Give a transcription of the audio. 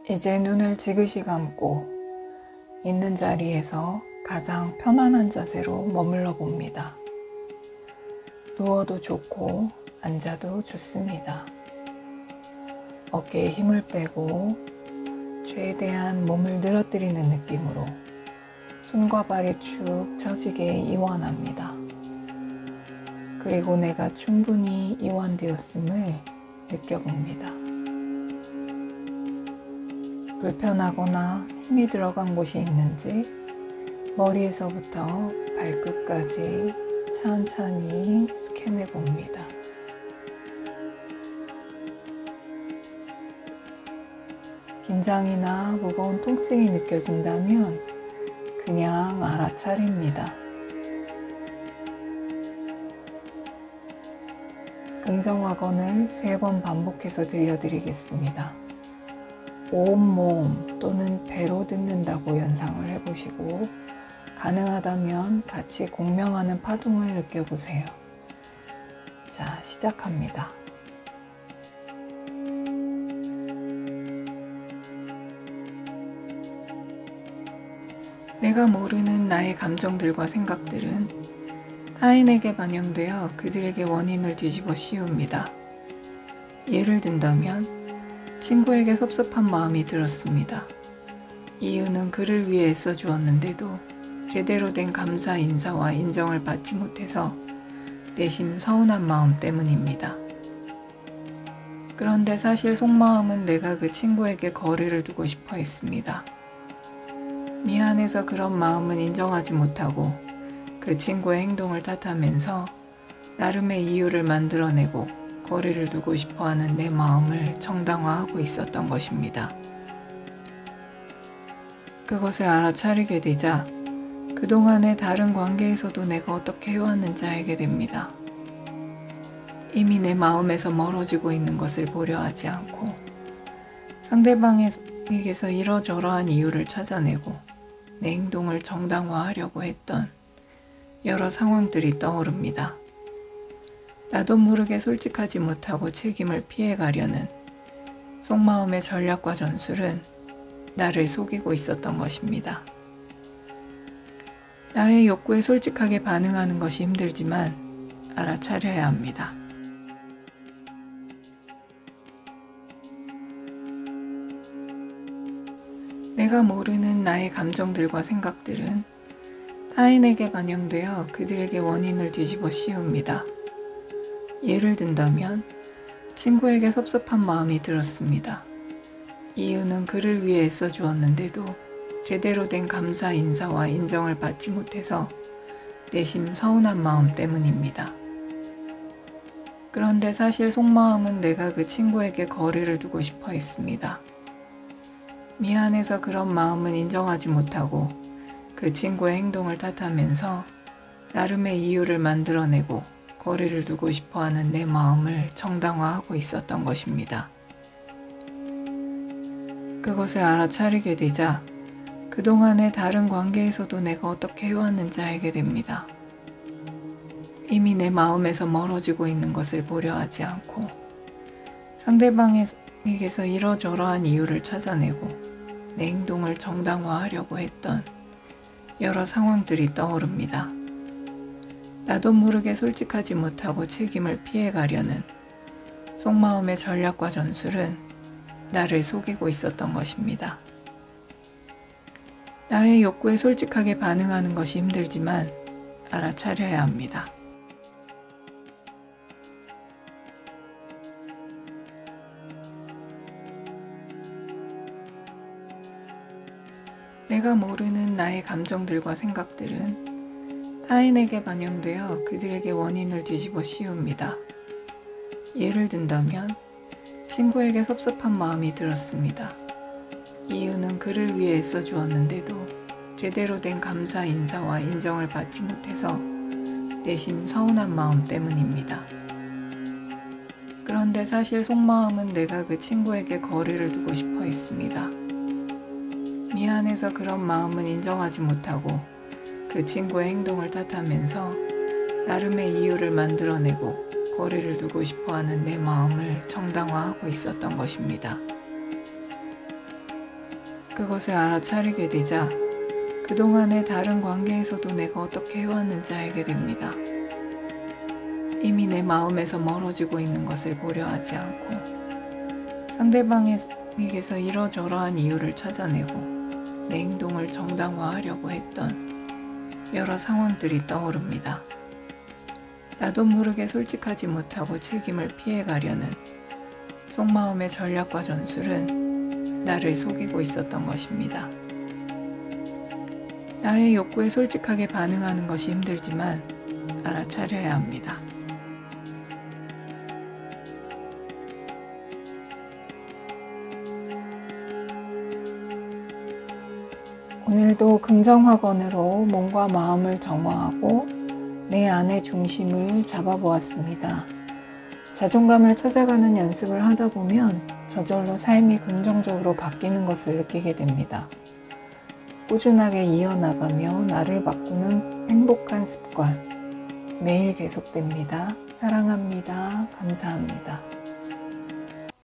이제 눈을 지그시 감고 있는 자리에서 가장 편안한 자세로 머물러 봅니다. 누워도 좋고 앉아도 좋습니다. 어깨에 힘을 빼고 최대한 몸을 늘어뜨리는 느낌으로 손과 발이 축 처지게 이완합니다. 그리고 내가 충분히 이완되었음을 느껴봅니다. 불편하거나 힘이 들어간 곳이 있는지 머리에서부터 발끝까지 천천히 스캔해 봅니다. 긴장이나 무거운 통증이 느껴진다면 그냥 알아차립니다. 긍정확언을 3번 반복해서 들려드리겠습니다. 온몸 또는 배로 듣는다고 연상을 해보시고 가능하다면 같이 공명하는 파동을 느껴보세요. 자, 시작합니다. 내가 모르는 나의 감정들과 생각들은 타인에게 반영되어 그들에게 원인을 뒤집어 씌웁니다. 예를 든다면 친구에게 섭섭한 마음이 들었습니다. 이유는 그를 위해 애써주었는데도 제대로 된 감사 인사와 인정을 받지 못해서 내심 서운한 마음 때문입니다. 그런데 사실 속마음은 내가 그 친구에게 거리를 두고 싶어 했습니다. 미안해서 그런 마음은 인정하지 못하고 그 친구의 행동을 탓하면서 나름의 이유를 만들어내고 거리를 두고 싶어하는 내 마음을 정당화하고 있었던 것입니다. 그것을 알아차리게 되자 그동안의 다른 관계에서도 내가 어떻게 해왔는지 알게 됩니다. 이미 내 마음에서 멀어지고 있는 것을 보려 하지 않고 상대방에게서 이러저러한 이유를 찾아내고 내 행동을 정당화하려고 했던 여러 상황들이 떠오릅니다. 나도 모르게 솔직하지 못하고 책임을 피해가려는 속마음의 전략과 전술은 나를 속이고 있었던 것입니다. 나의 욕구에 솔직하게 반응하는 것이 힘들지만 알아차려야 합니다. 내가 모르는 나의 감정들과 생각들은 타인에게 반영되어 그들에게 원인을 뒤집어 씌웁니다. 예를 든다면 친구에게 섭섭한 마음이 들었습니다. 이유는 그를 위해 애써주었는데도 제대로 된 감사 인사와 인정을 받지 못해서 내심 서운한 마음 때문입니다. 그런데 사실 속마음은 내가 그 친구에게 거리를 두고 싶어 했습니다. 미안해서 그런 마음은 인정하지 못하고 그 친구의 행동을 탓하면서 나름의 이유를 만들어내고 거리를 두고 싶어하는 내 마음을 정당화하고 있었던 것입니다. 그것을 알아차리게 되자 그동안의 다른 관계에서도 내가 어떻게 해왔는지 알게 됩니다. 이미 내 마음에서 멀어지고 있는 것을 보려 하지 않고 상대방에게서 이러저러한 이유를 찾아내고 내 행동을 정당화하려고 했던 여러 상황들이 떠오릅니다. 나도 모르게 솔직하지 못하고 책임을 피해가려는 속마음의 전략과 전술은 나를 속이고 있었던 것입니다. 나의 욕구에 솔직하게 반응하는 것이 힘들지만 알아차려야 합니다. 내가 모르는 나의 감정들과 생각들은 타인에게 반영되어 그들에게 원인을 뒤집어 씌웁니다. 예를 든다면 친구에게 섭섭한 마음이 들었습니다. 이유는 그를 위해 애써주었는데도 제대로 된 감사 인사와 인정을 받지 못해서 내심 서운한 마음 때문입니다. 그런데 사실 속마음은 내가 그 친구에게 거리를 두고 싶어 했습니다. 미안해서 그런 마음은 인정하지 못하고 그 친구의 행동을 탓하면서 나름의 이유를 만들어내고 거리를 두고 싶어하는 내 마음을 정당화하고 있었던 것입니다. 그것을 알아차리게 되자 그동안의 다른 관계에서도 내가 어떻게 해왔는지 알게 됩니다. 이미 내 마음에서 멀어지고 있는 것을 보려 하지 않고 상대방에게서 이러저러한 이유를 찾아내고 내 행동을 정당화하려고 했던 여러 상황들이 떠오릅니다. 나도 모르게 솔직하지 못하고 책임을 피해가려는 속마음의 전략과 전술은 나를 속이고 있었던 것입니다. 나의 욕구에 솔직하게 반응하는 것이 힘들지만 알아차려야 합니다. 오늘도 긍정학원으로 몸과 마음을 정화하고 내 안의 중심을 잡아보았습니다. 자존감을 찾아가는 연습을 하다 보면 저절로 삶이 긍정적으로 바뀌는 것을 느끼게 됩니다. 꾸준하게 이어나가며 나를 바꾸는 행복한 습관, 매일 계속됩니다. 사랑합니다. 감사합니다.